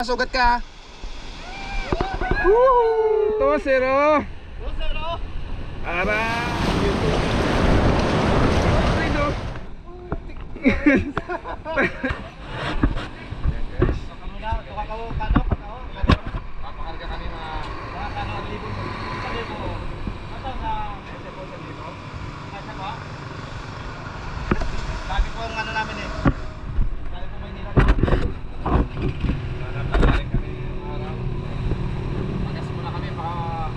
Sugat ka. Woo! 2-0. 2-0. Ara. Papakarga kami mga libon. Lagi po ang ano namin eh. Lagi po Maynila. Lalapalarin kami yung araw. Pagas muna kami baka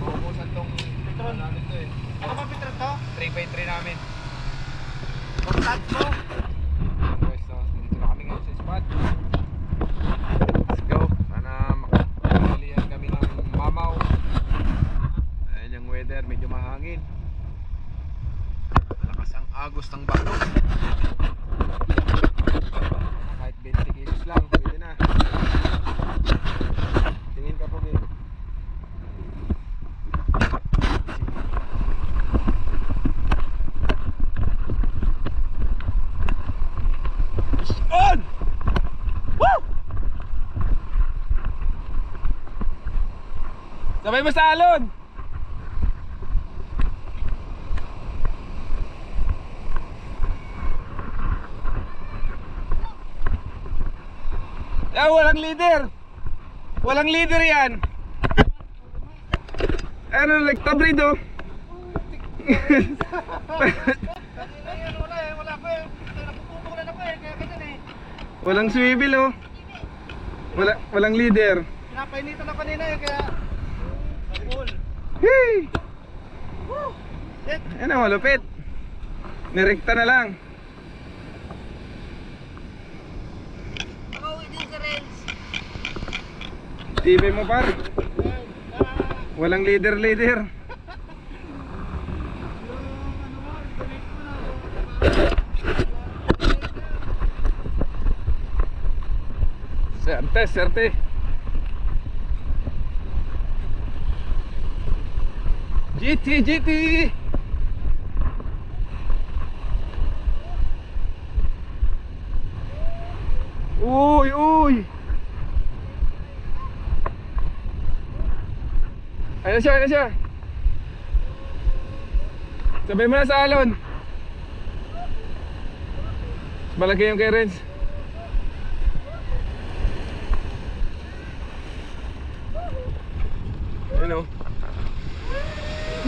maubusan tong petrol namin to eh. Ano ba petrol to? 3x3 namin. Pagkat mo. Pwesto, dito na kami ngayon sa spot. Let's go. Sana makakalihan kami ng mamaw. Ayan yung weather, medyo mahangin. Malakas ang agos ng bagong. Kahit 20 kilos lang, pwede na. Tingin ka po, Gay. On! Woo! Sabay mo sa alon! Walang leader! Walang leader yan! Ano, nagtabrid oh! Wala po eh. Napupukulan ako eh. Kaya ganyan eh. Walang swivel oh! Walang leader! Pinapainitan ako kanina eh. Kaya... Full. Hey! Shit. Ano, malupit! Nirekta na lang! TV mo par! Walang leader. Serte. GT. Uy. Ayan siya. Sabay mo na sa alon. Mas malaki yung kay Renz. Ayan o.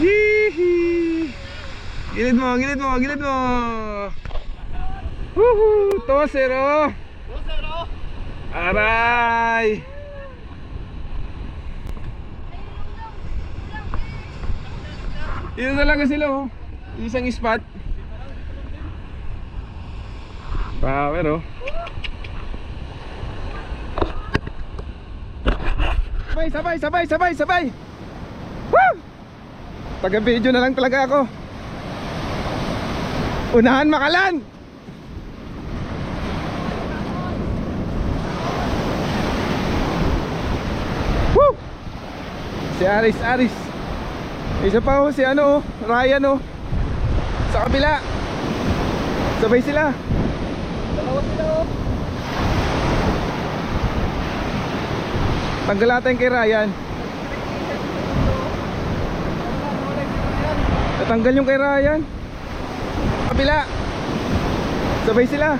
Hihi. Gilid mo. Woohoo! 2-0. 2-0. Aray! Dito talaga sila oh. Isang spot. Power oh. Sabay. Woo! Taga-video na lang talaga ako. Unahan makalan. Woo! Si Aris. Isa pa oh, si ano oh, Ryan oh. Sa kabila. Sabay sila. Dalawa sila oh. Tanggal natin kay Ryan. Natanggal yung kay Ryan. Kabila. Sabay sila.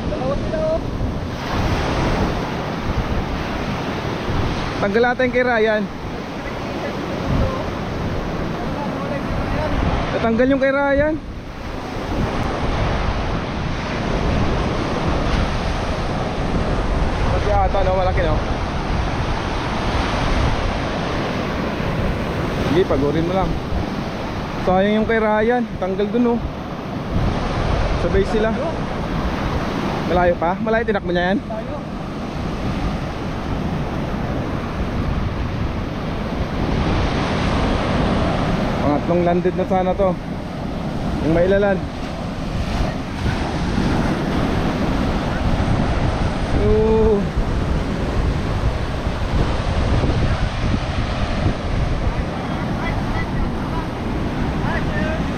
Dalawa sila oh. Tanggal natin kay Ryan. Natanggal yung kay Ryan. Pati ata no, malaki no. Sige, pagurin mo lang. Sayang yung kay Ryan. Tanggal dun oh. Sabay sila. Malayo pa? Malayo tinakbo niya yan? Tayo. Pangatlong landed na sana to. Yung mailalan.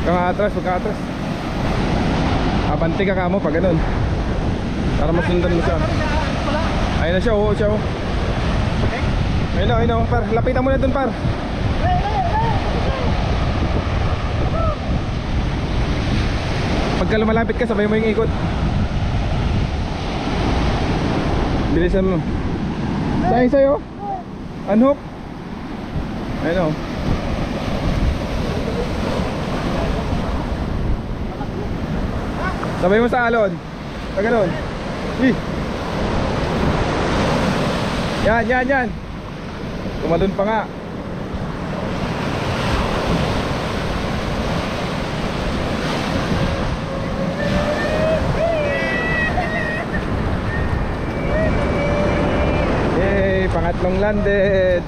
Huwag kang atras. Abante ka mo pag ganun. Para masundan mo siya. Ayun na siya, oo siya, oh. Ayun na, par. Lapitan mo na dun, par. Pagka lumalapit ka, sabay mo yung ikot. Bilisan mo. Sa'yo. Unhook. Ayun, oh. Sabay mo sa alon. Sa ganun. Yan. Tumalon pa nga. Yay, pangatlong landed.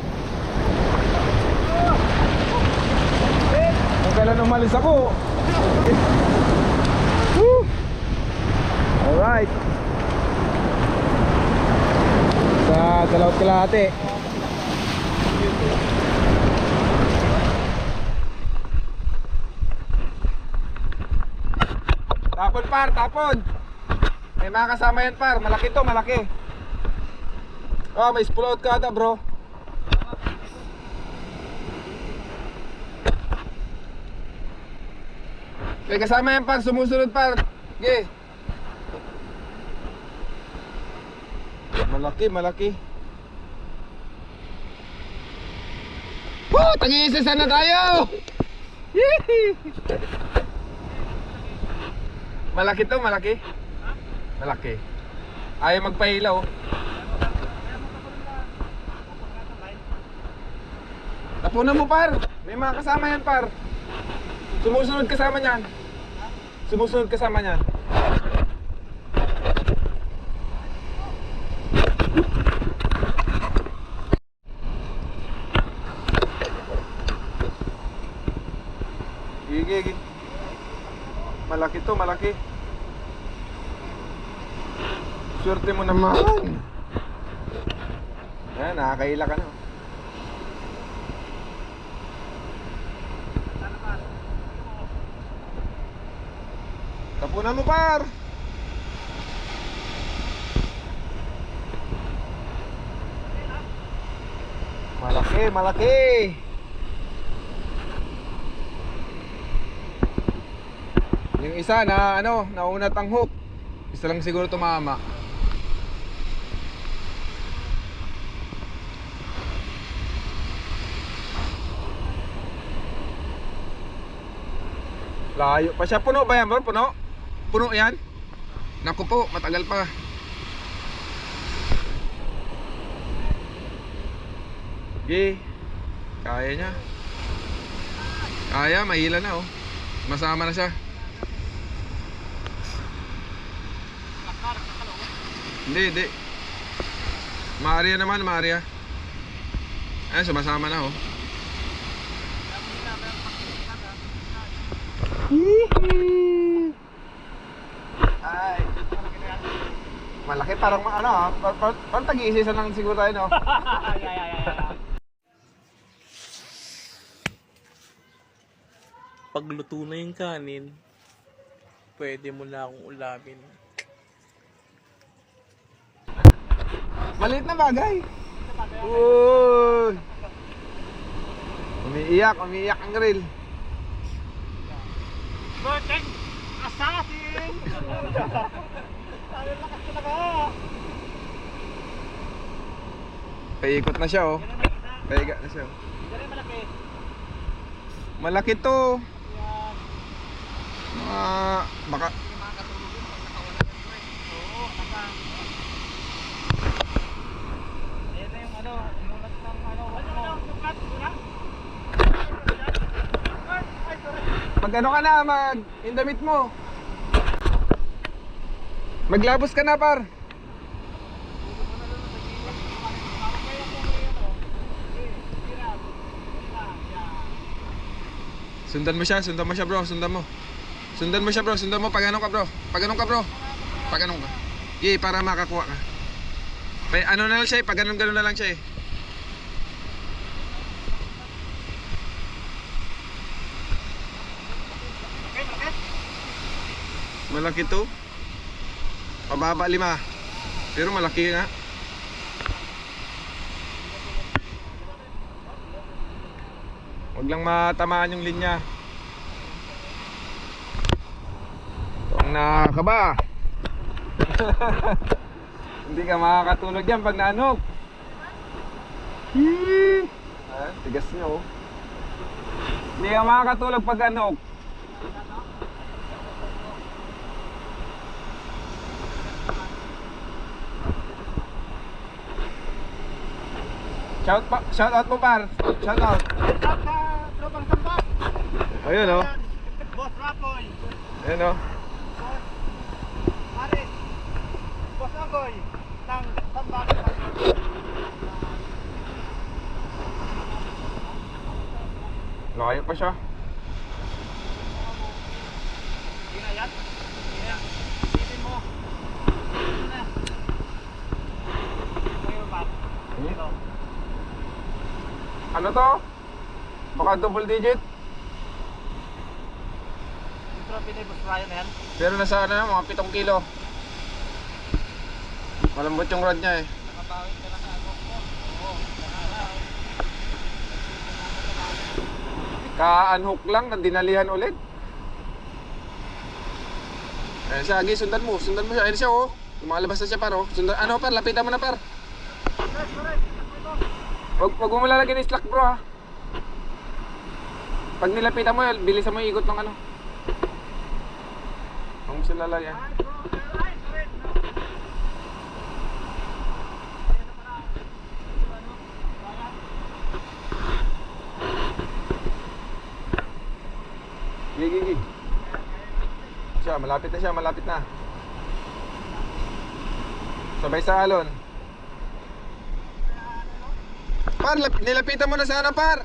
Ang kailan umalis ako. Woo! Alright. Sa dalawat kalahati. Tapon par, tapon. May mga kasama yan par, malaki to, malaki. Oh, may spool out ka ata bro. May kasama yan par, sumusunod par. Okay. Malaki. Woo! Tag-iisa na tayo! Yee! Malaki to, malaki. Malaki. Ayaw magpahilaw. Tapunan mo par. May mga kasama yan par. Sumusunod kasama niyan. Gigi. Malaki to, malaki. Swerte mo naman. Ayan, nakakaila ka na. Tapunan mo par. Malaki. Yung isa na naunat ang hook. Isa lang siguro tumama. Layo pa siya. Puno ba yan bro? Puno yan? Naku po, matagal pa. Okay. Kaya niya. Kaya, mahila na oh. Masama na siya. Hindi. Maria naman. Ay, sumasama na oh. Ay. Malaki parang parang tag-iisa lang siguro tayo no. Pagluto na yung kanin, pwede mo na akong ulamin. Maliit na bagay. Uy. Umiiyak ang grill. Burning assassin! Tayo lakas talaga! Paikot na siya oh. Paiga na siya. Dari malaki. Malaki to. Yan. Baka Makakatulog yun pag nakawalan ng break. Oo, naka. Ayan na yung umulat ng sukat. mag ka na, indamit mo. Maglabos ka na par. Sundan mo siya bro, sundan mo, pag ano ka bro. Yay, para makakuha ka. Ano na lang siya, pag ganun na lang siya eh. Malaki to. Pababa 5. Pero malaki nga. Huwag lang matamaan yung linya. Ang nakakaba. Hindi ka makakatulog yan pag naanok. Tigas nyo. Hindi ka makakatulog pag anok. Shout out mo par. Shout out. Sa tropang sambak. Ayun oh. Boss Rapoy. Ayun oh. Boss Aris. Boss Agoy. Ng sambak. Layo pa siya. Hindi na yan. Hindi na. Isipin mo. Ito na. Ngayon ba? Ito. Ano to? Baka double digit. Yung trophy ni Boss Ryan na yan. Pero nasa ano na, mga 7 kilo. Malambot yung rod niya eh. Nakabawit ka na sa agok mo. Oo. Nakabawit. Ka-unhook lang, nandinalihan ulit. Ayan siya, Agi, sundan mo siya. Ayan siya oh. Lumalabas na siya par oh. Sundan, ano par, lapitan mo na par. Huwag mo lalagyan ng slack bro ha. Pag nilapitan mo, bilisan mo yung ikot ng ano. Huwag mo sila lalagyan. Gigi. Siya, malapit na. Sabay sa alon. Par, nilapitan mo na sana par.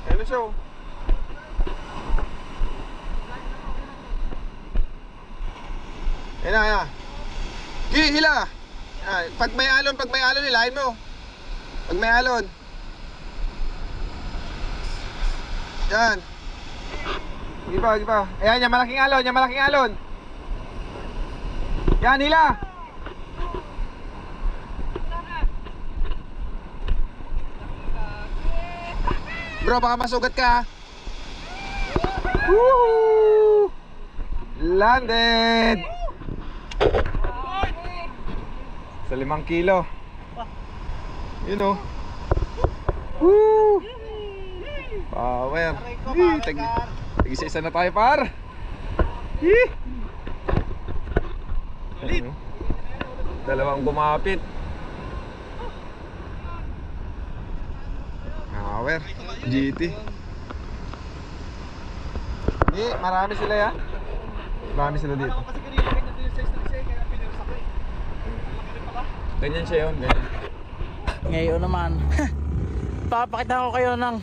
Ano siya oh. Ayan. Hila. Pag may alon, hilahin mo. Pag may alon. Yan. Sige pa. Ayan, yung malaking alon. Yan, hila. Bro, baka masugat ka. Woo! Landed. Sa 5 kilo. Yun oh. Woo! Power. Tag-isa na tayo par. Ayun, oh. Dalawang gumapit. Power. GT. Hindi, marami sila yan. Marami sila dito. Kasi kanina ganyan din yung size na siya. Kaya pinirsak ko eh. Ganyan siya yun, ganyan. Ngayon naman, papakita ko kayo ng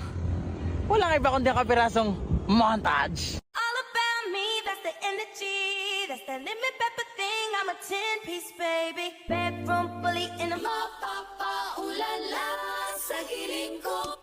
walang iba kundi ang kapirasong montage. All about me, that's the energy. That's that lemon pepper thing. I'm a 10-piece baby. Bedroom bully in a ooh la la. Sa giling ko.